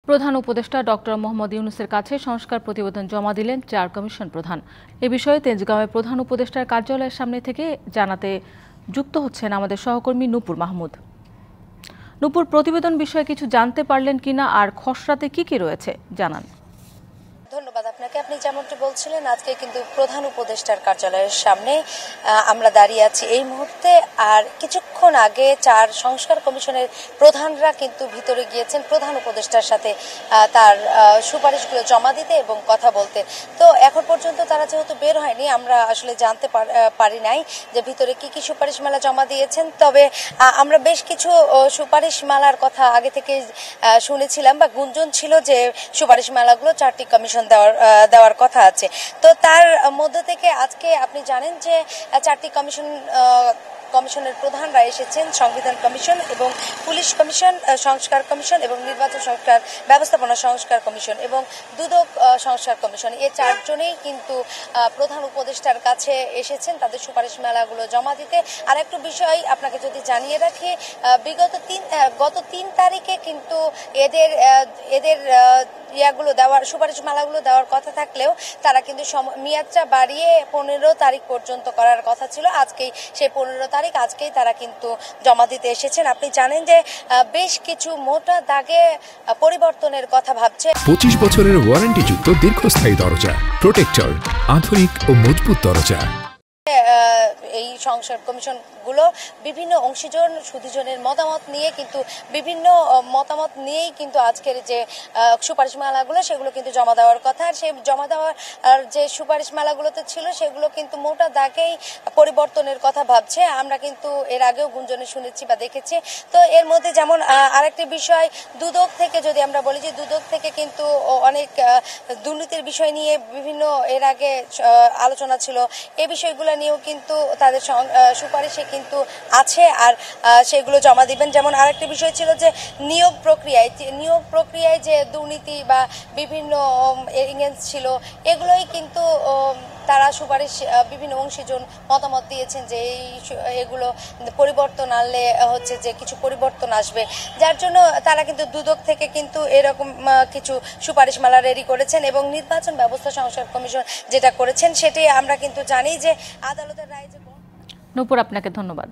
প্রধান উপদেষ্টা ডক্টর মোহাম্মদ ইউনূসের কাছে সংস্কার প্রতিবেদন জমা দিলেন ৪ কমিশন প্রধান। এ বিষয়ে তেজগাঁওয়ে প্রধান উপদেষ্টার কার্যালয়ের সামনে থেকে জানাতে যুক্ত হচ্ছেন আমাদের সহকর্মী নূপুর মাহমুদ। নূপুর, প্রতিবেদন বিষয়ে কিছু জানতে পারলেন কিনা আর খসড়াতে কি রয়েছে জানান। ধন্যবাদ আপনাকে। আপনি যেমনটি বলছিলেন, আজকে কিন্তু প্রধান উপদেষ্টার কার্যালয়ের সামনে আমরা দাঁড়িয়ে আছি এই মুহূর্তে। আর কিছুক্ষণ আগে ৪ সংস্কার কমিশনের প্রধানরা কিন্তু ভিতরে গিয়েছেন প্রধান উপদেষ্টার সাথে তার সুপারিশগুলো জমা দিতে এবং কথা বলতে। তো এখন পর্যন্ত তারা যেহেতু বের হয়নি, আমরা আসলে জানতে পারি নাই যে ভিতরে কি সুপারিশমালা জমা দিয়েছেন। তবে আমরা বেশ কিছু সুপারিশমালার কথা আগে থেকে শুনেছিলাম বা গুঞ্জন ছিল যে সুপারিশমালাগুলো ৪টি কমিশন দেওয়ার কথা আছে। তো তার মধ্য থেকে আজকে আপনি জানেন যে ৪টি কমিশনের প্রধানরা এসেছেন, সংবিধান কমিশন এবং পুলিশ কমিশন, সংস্কার কমিশন এবং নির্বাচন সংস্কার ব্যবস্থাপনা সংস্কার কমিশন এবং দুদক সংস্কার কমিশন। এই ৪ জনেই কিন্তু প্রধান উপদেষ্টার কাছে এসেছেন তাদের সুপারিশমালাগুলো জমা দিতে। আর একটু বিষয় আপনাকে যদি জানিয়ে রাখি, গত ৩ তারিখে কিন্তু এদের সুপারিশমালাগুলো দেওয়ার কথা থাকলেও তারা কিন্তু মেয়াদটা বাড়িয়ে ১৫ তারিখ পর্যন্ত করার কথা ছিল। আজকেই সেই ১৫ তারিখ আজকেই তারা কিন্তু জমা দিতে এসেছেন। আপনি জানেন যে বেশ কিছু মোটা দাগে পরিবর্তনের কথা ভাবছে। ২৫ বছরের ওয়ারেন্টিযুক্ত দীর্ঘস্থায়ী দরজা প্রোটেক্টর, আধুনিক ও মজবুত দরজা। এই সংস্কার কমিশনগুলো বিভিন্ন অংশীজন সুধীজনের মতামত নিয়ে কিন্তু বিভিন্ন মতামত নিয়েই কিন্তু আজকের যে সুপারিশমালাগুলো সেগুলো কিন্তু জমা দেওয়ার কথা। আর সেই জমা দেওয়ার যে সুপারিশমালাগুলোতে ছিল সেগুলো কিন্তু মোটা দাগেই পরিবর্তনের কথা ভাবছে। আমরা কিন্তু এর আগেও গুঞ্জনে শুনেছি বা দেখেছি। তো এর মধ্যে যেমন আরেকটি বিষয়, দুদক থেকে যদি আমরা বলি যে দুদক থেকে কিন্তু অনেক দুর্নীতির বিষয় নিয়ে বিভিন্ন এর আগে আলোচনা ছিল। এই বিষয়গুলো নিয়েও কিন্তু তাদের সুপারিশে কিন্তু আছে আর সেগুলো জমা দিবেন। যেমন আরেকটি বিষয় ছিল যে নিয়োগ প্রক্রিয়ায় যে দুর্নীতি বা বিভিন্ন এলিগেন্স ছিল, এগুলোই কিন্তু তারা সুপারিশ বিভিন্ন অংশীজন মতামত দিয়েছেন যে এগুলো পরিবর্তন আনলে হচ্ছে যে কিছু পরিবর্তন আসবে, যার জন্য তারা কিন্তু দুদক থেকে কিন্তু এরকম কিছু সুপারিশমালা রেডি করেছেন এবং নির্বাচন ব্যবস্থা সংস্কার কমিশন যেটা করেছেন সেটি আমরা কিন্তু জানি যে আদালতের রায়। নূপুর, আপনাকে ধন্যবাদ।